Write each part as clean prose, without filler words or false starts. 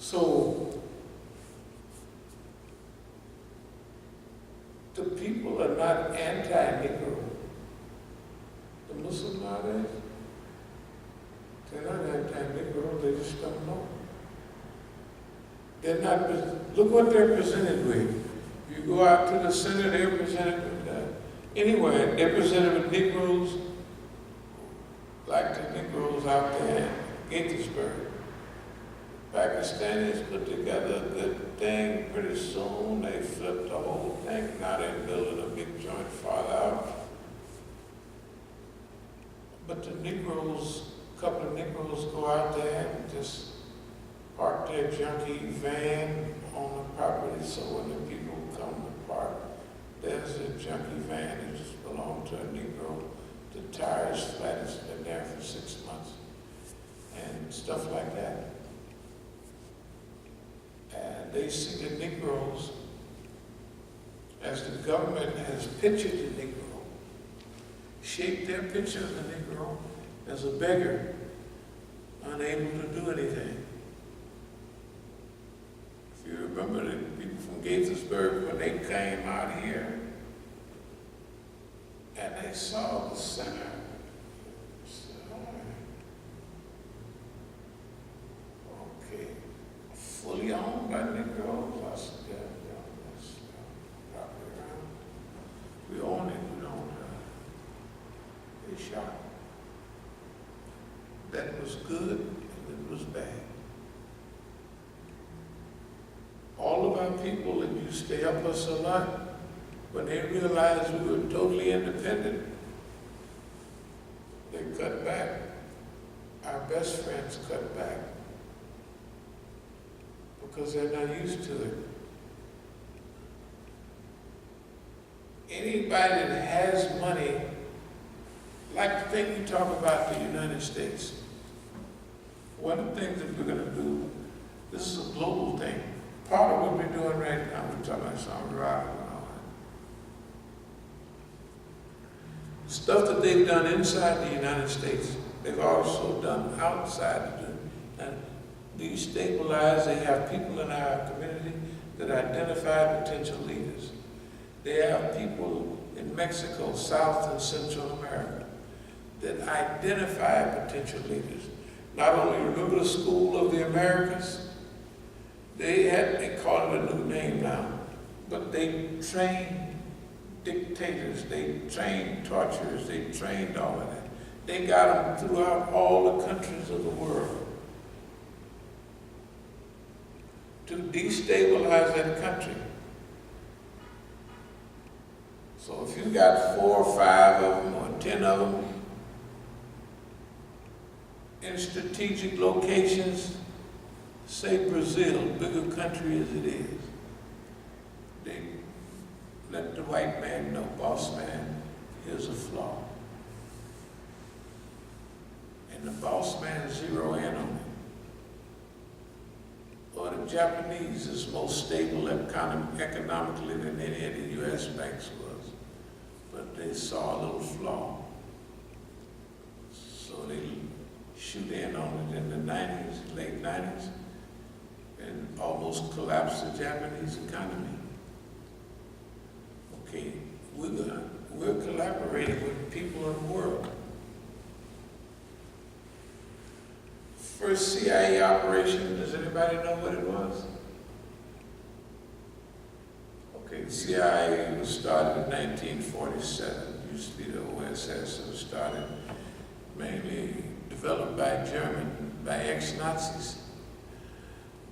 So the people are not anti-Negro. The Muslims nowadays, they're not anti-Negro, they just don't know. They're not, look what they're presented with. You go out to the center, they're presented with anywhere, they're presented with Negroes, like the Negroes out there in Gettysburg. Pakistanis put together a good thing, pretty soon they flipped the whole thing. Now they're building a big joint farther out. But the Negroes, a couple of Negroes go out there and just park their junky van on the property, so when the people come to park, there's a junky van that just belonged to a Negro. The tires flat, it's been there for 6 months, and stuff like that. And they see the Negroes, as the government has pictured the Negro, shaped their picture of the Negro as a beggar, unable to do anything. If you remember the people from Gettysburg, when they came out here, and they saw the center, okay, fully owned by Negroes. I said, yeah, that's property around. We own it, we don't. They shot. That was good and it was bad. All of our people that used to help us a lot, when they realized we were totally independent, they cut back. Our best friends cut back because they're not used to it. Anybody that has money, like the thing you talk about the United States, one of the things that we're going to do, this is a global thing. Part of what we're doing right now, we're talking about some rival and all that. Stuff that they've done inside the United States, they've also done outside. And destabilize, they have people in our community that identify potential leaders. They have people in Mexico, South and Central America, that identify potential leaders. Not only remember the School of the Americas, they call it a new name now, but they trained dictators, they trained torturers, they trained all of that. They got them throughout all the countries of the world to destabilize that country. So if you got 4 or 5 of them or 10 of them in strategic locations, say Brazil, bigger country as it is, they let the white man know, boss man, here's a flaw. And the boss man zero in on it. Or the Japanese is most stable economically than any of the U.S. banks was. But they saw a little flaw. So they shoot in on it in the 90s, late 90s, and almost collapsed the Japanese economy. Okay, we're collaborating with people in the world. First CIA operation, does anybody know what it was? Okay, the CIA was started in 1947. It used to be the OSS. It was started mainly developed by by ex-Nazis.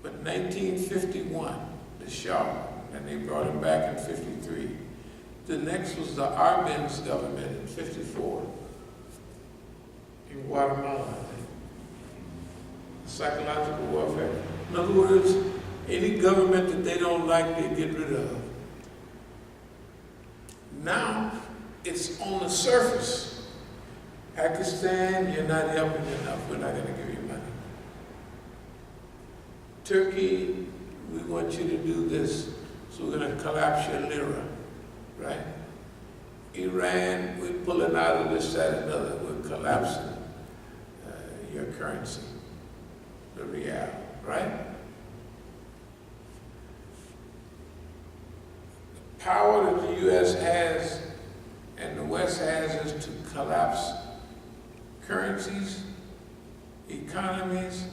But 1951, the Shah, and they brought him back in 53. The next was the Arbenz government in 54 in Guatemala, I think. Psychological warfare. In other words, any government that they don't like, they get rid of. Now, it's on the surface. Pakistan, you're not helping enough, we're not going to give you money. Turkey, we want you to do this, so we're going to collapse your lira, right? Iran, we're pulling out of this, that, and other. We're collapsing your currency, the real, right? power that the U.S. has and the West has is to collapse currencies, economies,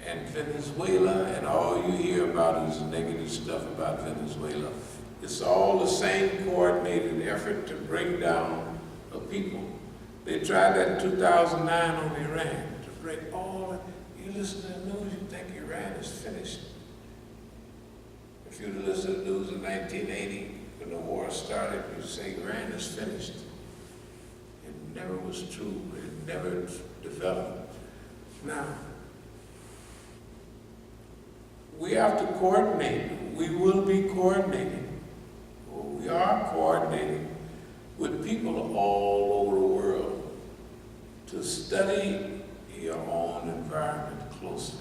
and Venezuela, and all you hear about is negative stuff about Venezuela. It's all the same coordinated effort to bring down a people. They tried that in 2009 on Iran, to break all, you listen to the news, you think Iran is finished. If you listen to the news in 1980, when the war started, you say Iran is finished. It never was true, it never developed. Now, we have to coordinate. We will be coordinating. Or we are coordinating with people all over the world to study your own environment closely.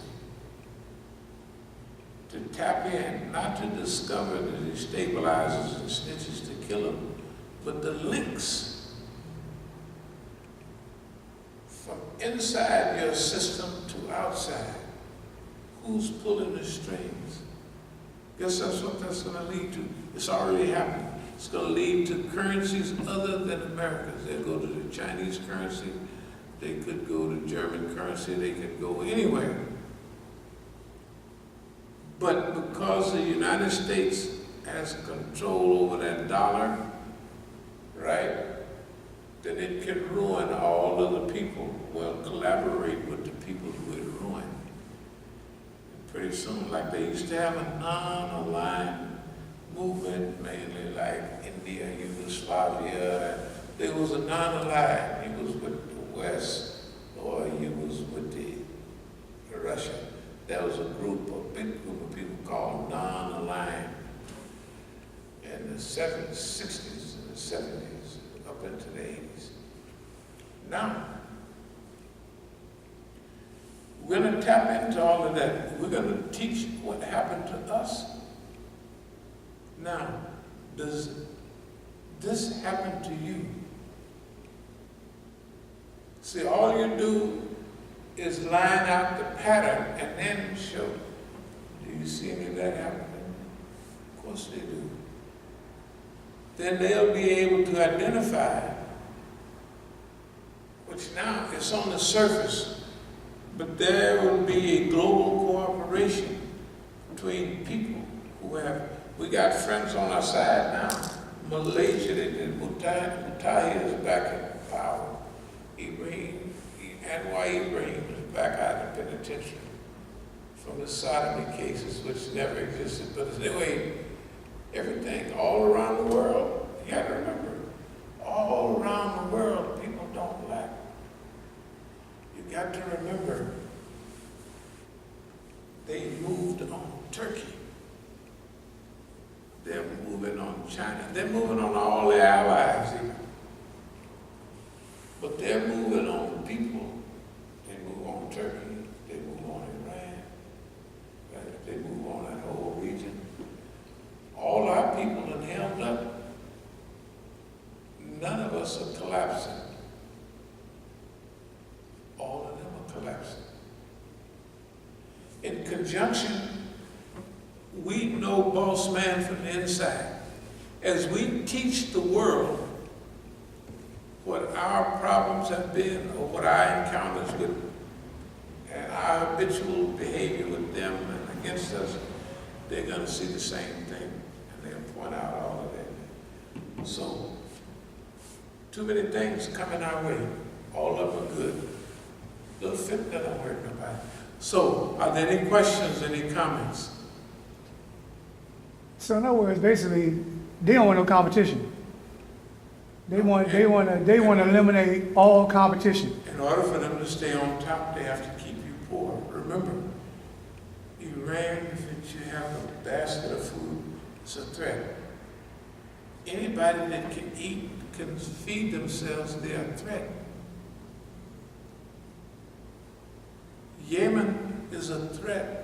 To tap in, not to discover the destabilizers and snitches to kill them, but the links from inside your system to outside. Who's pulling the strings? Guess that's what that's going to lead to. It's already happened. It's going to lead to currencies other than America's. They'll go to the Chinese currency. They could go to German currency. They could go anywhere. But because the United States has control over that dollar, right, then it can ruin all other people. Well, collaborate with the people who it ruined. Pretty soon, like they used to have a non-aligned movement, mainly like India, Yugoslavia. There was a non-aligned. He was with the West, or he was with the Russia. There was a group, a big group of people called non-aligned in the 60s and the 70s, up into the 80s. Now, we're going to tap into all of that. We're going to teach what happened to us. Now, does this happen to you? See, all you do is line out the pattern and then show. Do you see any of that happening? Of course they do. Then they'll be able to identify, which now is on the surface. But there will be a global cooperation between people who have, we got friends on our side now. Malaysia, they did, Mutahid is back in power. Anwar Ibrahim is back out of the penitentiary from the sodomy cases, which never existed. But anyway, everything, all around the world, you got to remember, all around the world, people don't lack. You got to remember, they moved on Turkey. They're moving on China. They're moving on all their allies even. But they're moving on people. They move on Turkey. They move on Iran. Right? They move on that whole region. All our people are held up. None of us are collapsing. All of them are collapsing. In conjunction, we know boss man from the inside. As we teach the world what our problems have been or what our encounters with and our habitual behavior with them and against us, they're going to see the same thing and they'll point out all of that. So, too many things coming our way. All of them are good. Little fitna don't hurt nobody. So, are there any questions, any comments? So in other words, basically, they don't want no competition. They want to eliminate all competition. In order for them to stay on top, they have to keep you poor. Remember, Iran, if you have a basket of food, it's a threat. Anybody that can eat, can feed themselves, they're a threat. Yemen is a threat.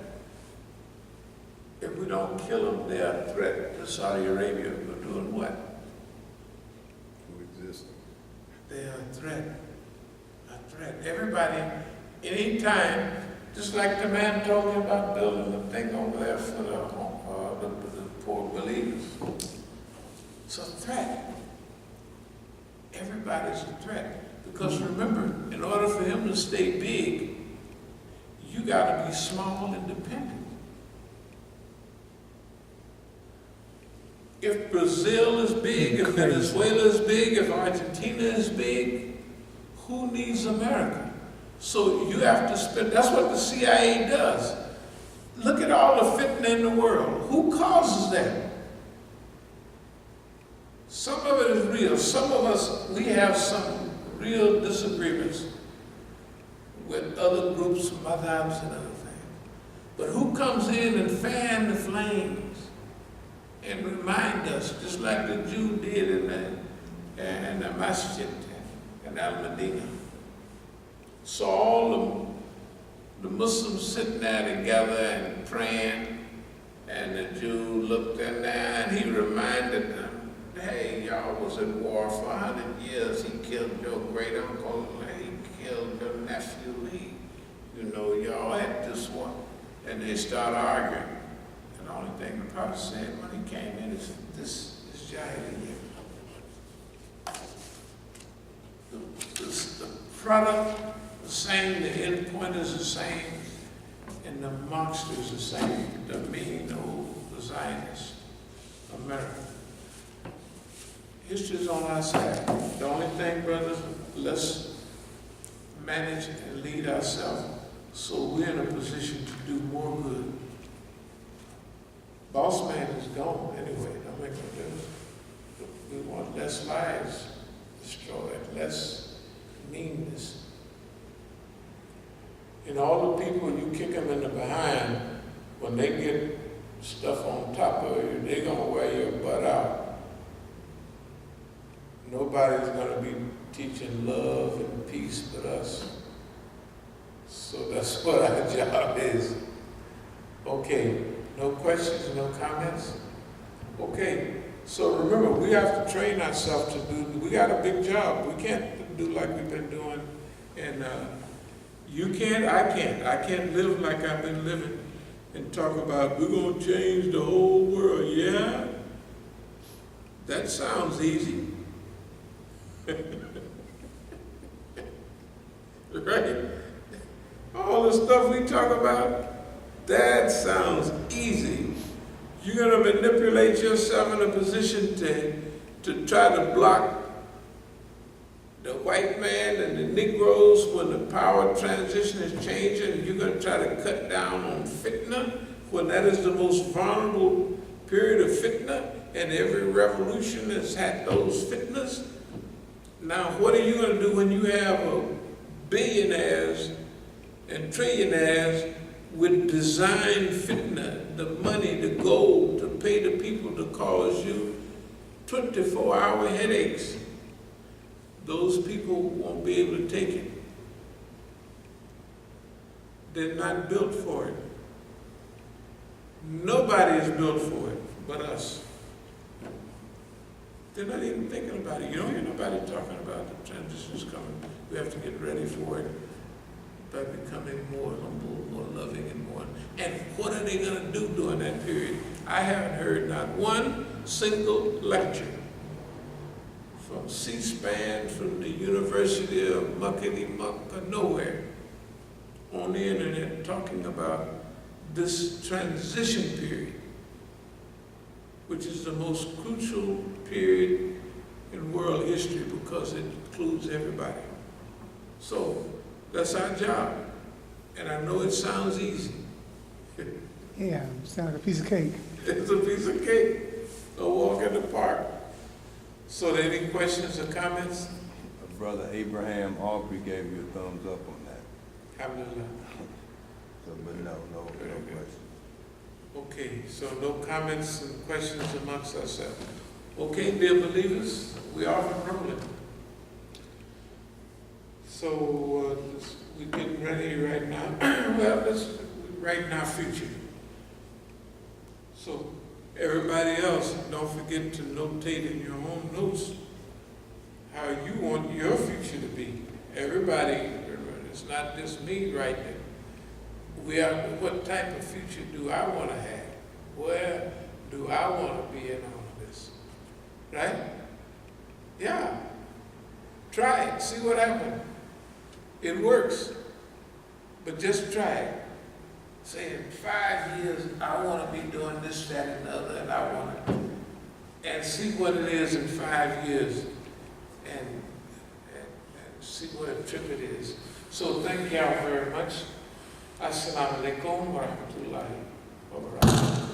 If we don't kill them, they're a threat to Saudi Arabia. We're doing what? Exist. They are a threat. A threat. Everybody, anytime, just like the man told me about building the thing over there for the poor believers. It's a threat. Everybody's a threat. Because remember, in order for him to stay big, you got to be small and dependent. If Brazil is big, if Venezuela is big, if Argentina is big, who needs America? So you have to spend, that's what the CIA does. Look at all the fitna in the world. Who causes that? Some of it is real. Some of us, we have some real disagreements with other groups, madhabs and other things. But who comes in and fan the flames and remind us, just like the Jew did in the Masjid in al-Madinah? So all the Muslims sitting there together and praying, and the Jew looked in there and he reminded them, hey, y'all was at war for 100 years. He killed your great uncle, he killed your nephew, y'all had this one. And they start arguing. And the only thing the Prophet said when he came in is, this is Jahiliyyah. The product the same, the end point is the same, and the monster is the same, the mean old Zionist America. History is on our side. The only thing, brothers, let's manage and lead ourselves so we're in a position to do more good. Boss man is gone anyway, don't make no difference. We want less lives destroyed, less meanness. And all the people you kick them in the behind, when they get stuff on top of you, they're gonna wear your butt out. Nobody's gonna be teaching love and peace but us. So that's what our job is. Okay, no questions, no comments? Okay, so remember, we have to train ourselves to do, we got a big job. We can't do like we've been doing. And you can't, I can't live like I've been living and talk about we're gonna change the whole world. Yeah, that sounds easy. Right? All the stuff we talk about, that sounds easy. You're gonna manipulate yourself in a position to try to block the white man and the Negroes when the power transition is changing. You're gonna try to cut down on fitna when that is the most vulnerable period of fitna, and every revolution has had those fitnas. Now, what are you going to do when you have billionaires and trillionaires with design fitna, the money, the gold to pay the people to cause you 24-hour headaches? Those people won't be able to take it. They're not built for it. Nobody is built for it but us. They're not even thinking about it. You don't hear nobody talking about the transitions coming. We have to get ready for it by becoming more humble, more loving, and more. And what are they going to do during that period? I haven't heard not one single lecture from C-SPAN, from the University of Muckety-Muck, nowhere on the internet talking about this transition period, which is the most crucial period in world history because it includes everybody. So that's our job. And I know it sounds easy. Yeah, it sounds like a piece of cake. It's a piece of cake. A walk in the park. So there any questions or comments? Brother Abraham Aubrey gave you a thumbs up on that. Alhamdulillah. So, but no questions. Okay, so no comments and questions amongst ourselves. Okay, dear believers, we are rolling. So we're getting ready right now. Well, let's right now, future. So everybody else, don't forget to notate in your own notes how you want your future to be. Everybody, it's not just me right there. What type of future do I want to have? Where do I want to be in all of this? right? Yeah. Try it, see what happens. It works, but just try it. Say in 5 years, I want to be doing this, that, and the other, and I want to, and see what it is in 5 years, and see what a trip it is. So thank y'all very much. As-salamu alaikum wa rahmatullahi wa barakatuh.